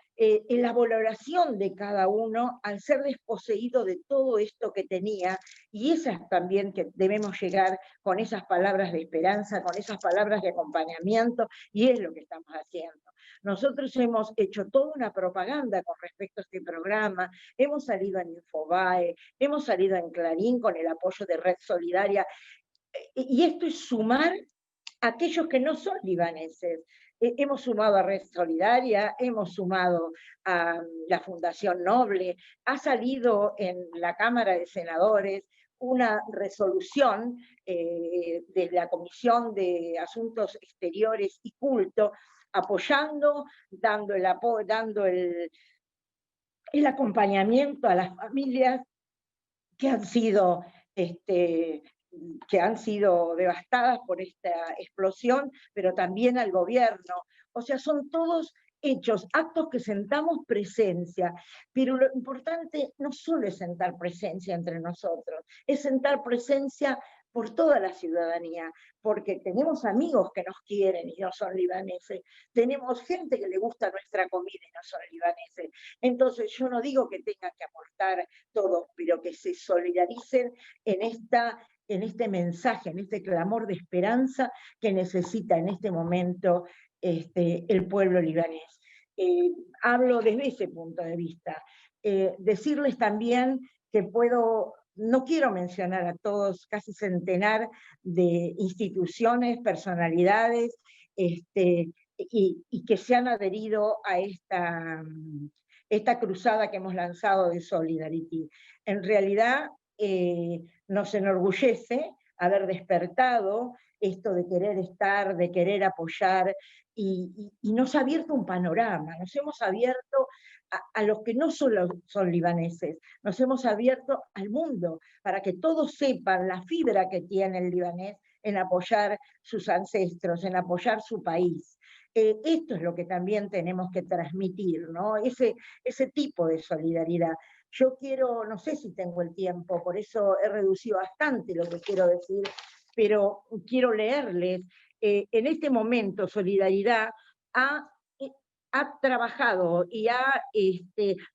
la valoración de cada uno al ser desposeído de todo esto que tenía, y esas también que debemos llegar con esas palabras de esperanza, con esas palabras de acompañamiento, y es lo que estamos haciendo. Nosotros hemos hecho toda una propaganda con respecto a este programa, hemos salido en Infobae, hemos salido en Clarín con el apoyo de Red Solidaria, y esto es sumar a aquellos que no son libaneses. Hemos sumado a Red Solidaria, hemos sumado a la Fundación Noble, ha salido en la Cámara de Senadores una resolución de la Comisión de Asuntos Exteriores y Culto, apoyando, dando el acompañamiento a las familias que han sido devastadas por esta explosión, pero también al gobierno. O sea, son todos hechos, actos que sentamos presencia, pero lo importante no solo es sentar presencia entre nosotros, es sentar presencia por toda la ciudadanía, porque tenemos amigos que nos quieren y no son libaneses, tenemos gente que le gusta nuestra comida y no son libaneses. Entonces yo no digo que tengan que aportar todos, pero que se solidaricen en este mensaje, en este clamor de esperanza que necesita en este momento el pueblo libanés. Hablo desde ese punto de vista. Decirles también que no quiero mencionar a todos, casi centenar de instituciones, personalidades, y que se han adherido a esta cruzada que hemos lanzado de Solidarity. En realidad, nos enorgullece haber despertado esto de querer estar, de querer apoyar, y nos ha abierto un panorama, nos hemos abierto a los que no solo son libaneses, nos hemos abierto al mundo, para que todos sepan la fibra que tiene el libanés en apoyar sus ancestros, en apoyar su país. Esto es lo que también tenemos que transmitir, ¿no? Ese tipo de solidaridad. Yo quiero, no sé si tengo el tiempo, por eso he reducido bastante lo que quiero decir, pero quiero leerles. En este momento, Solidaridad ha trabajado y ha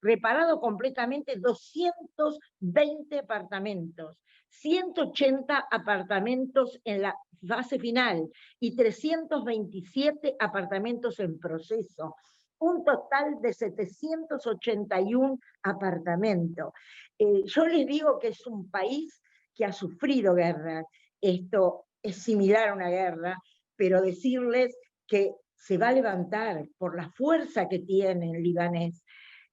reparado completamente 220 apartamentos, 180 apartamentos en la fase final y 327 apartamentos en proceso. Un total de 781 apartamentos. Yo les digo que es un país que ha sufrido guerra. Esto es similar a una guerra, pero decirles que se va a levantar por la fuerza que tiene el libanés.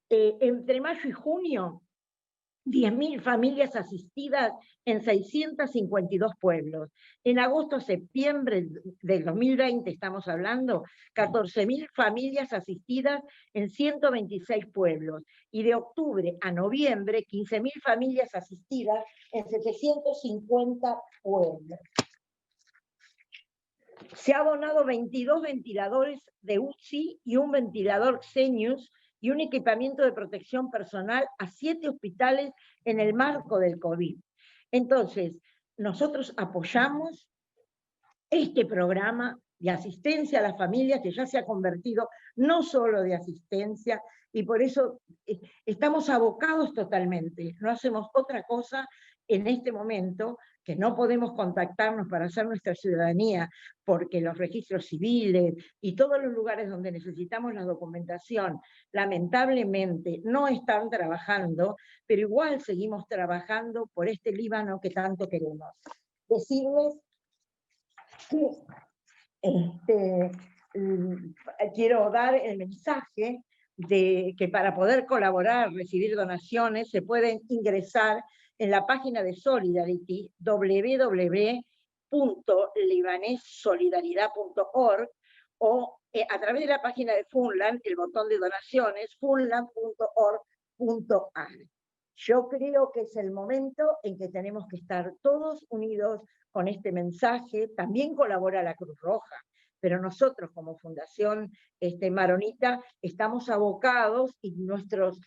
Entre mayo y junio 10.000 familias asistidas en 652 pueblos. En agosto a septiembre del 2020, estamos hablando, 14.000 familias asistidas en 126 pueblos. Y de octubre a noviembre, 15.000 familias asistidas en 750 pueblos. Se ha donado 22 ventiladores de UCI y un ventilador Xenius y un equipamiento de protección personal a 7 hospitales en el marco del COVID. Entonces, nosotros apoyamos este programa de asistencia a las familias que ya se ha convertido no solo de asistencia, y por eso estamos abocados totalmente, no hacemos otra cosa en este momento, que no podemos contactarnos para hacer nuestra ciudadanía, porque los registros civiles y todos los lugares donde necesitamos la documentación, lamentablemente no están trabajando, pero igual seguimos trabajando por este Líbano que tanto queremos. Decirles que quiero dar el mensaje de que para poder colaborar, recibir donaciones, se pueden ingresar en la página de Solidarity, www.libanesolidaridad.org, o a través de la página de Funland, el botón de donaciones, funland.org.ar. Yo creo que es el momento en que tenemos que estar todos unidos con este mensaje. También colabora la Cruz Roja, pero nosotros como Fundación Maronita estamos abocados y nuestras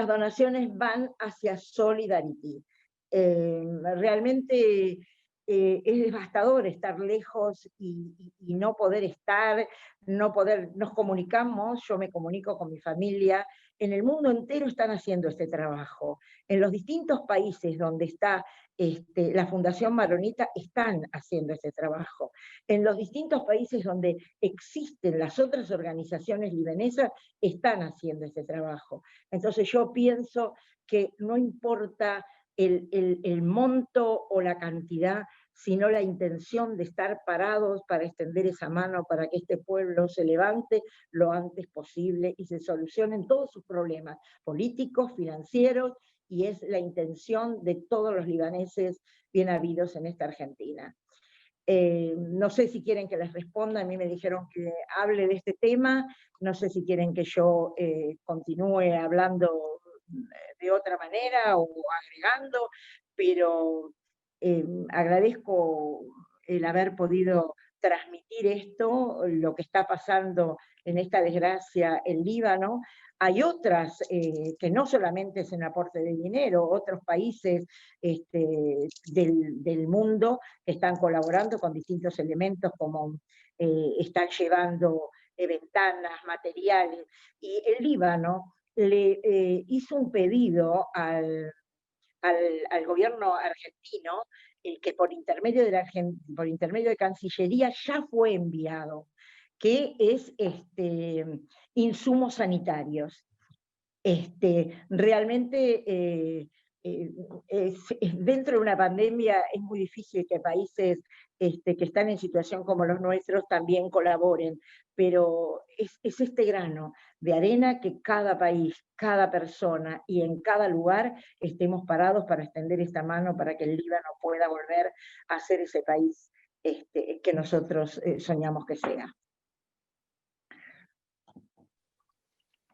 donaciones van hacia Solidarity. Realmente es devastador estar lejos y no poder estar, nos comunicamos, yo me comunico con mi familia, en el mundo entero están haciendo este trabajo. En los distintos países donde está la Fundación Maronita están haciendo este trabajo. En los distintos países donde existen las otras organizaciones libanesas están haciendo este trabajo. Entonces yo pienso que no importa el monto o la cantidad, sino la intención de estar parados para extender esa mano para que este pueblo se levante lo antes posible y se solucionen todos sus problemas políticos, financieros, y es la intención de todos los libaneses bien habidos en esta Argentina. No sé si quieren que les responda, a mí me dijeron que hable de este tema, no sé si quieren que yo continúe hablando de otra manera o agregando, pero agradezco el haber podido transmitir esto, lo que está pasando en esta desgracia en Líbano. Hay otras que no solamente es un aporte de dinero, otros países del mundo que están colaborando con distintos elementos, como están llevando ventanas, materiales, y el Líbano le hizo un pedido al gobierno argentino, que por intermedio de Cancillería ya fue enviado, que es insumos sanitarios. Realmente dentro de una pandemia es muy difícil que países que están en situación como los nuestros también colaboren, pero es este grano de arena que cada país, cada persona y en cada lugar estemos parados para extender esta mano para que el Líbano pueda volver a ser ese país que nosotros soñamos que sea.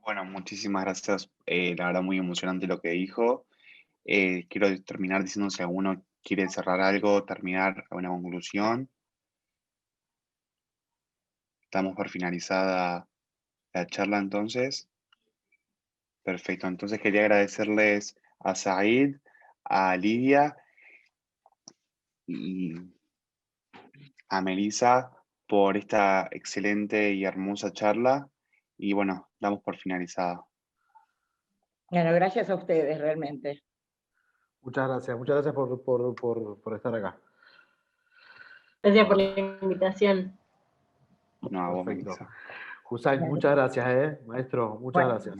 Bueno, muchísimas gracias. La verdad, muy emocionante lo que dijo. Quiero terminar diciendo si alguno quiere cerrar algo, terminar una conclusión. Estamos por finalizada la charla entonces. Perfecto, entonces quería agradecerles a Said, a Lidia y a Melissa por esta excelente y hermosa charla. Y bueno, damos por finalizada. Bueno, gracias a ustedes realmente. Muchas gracias por estar acá. Gracias por la invitación. No, a vos, Perfecto. Melissa. Hussein, muchas gracias, maestro, muchas gracias.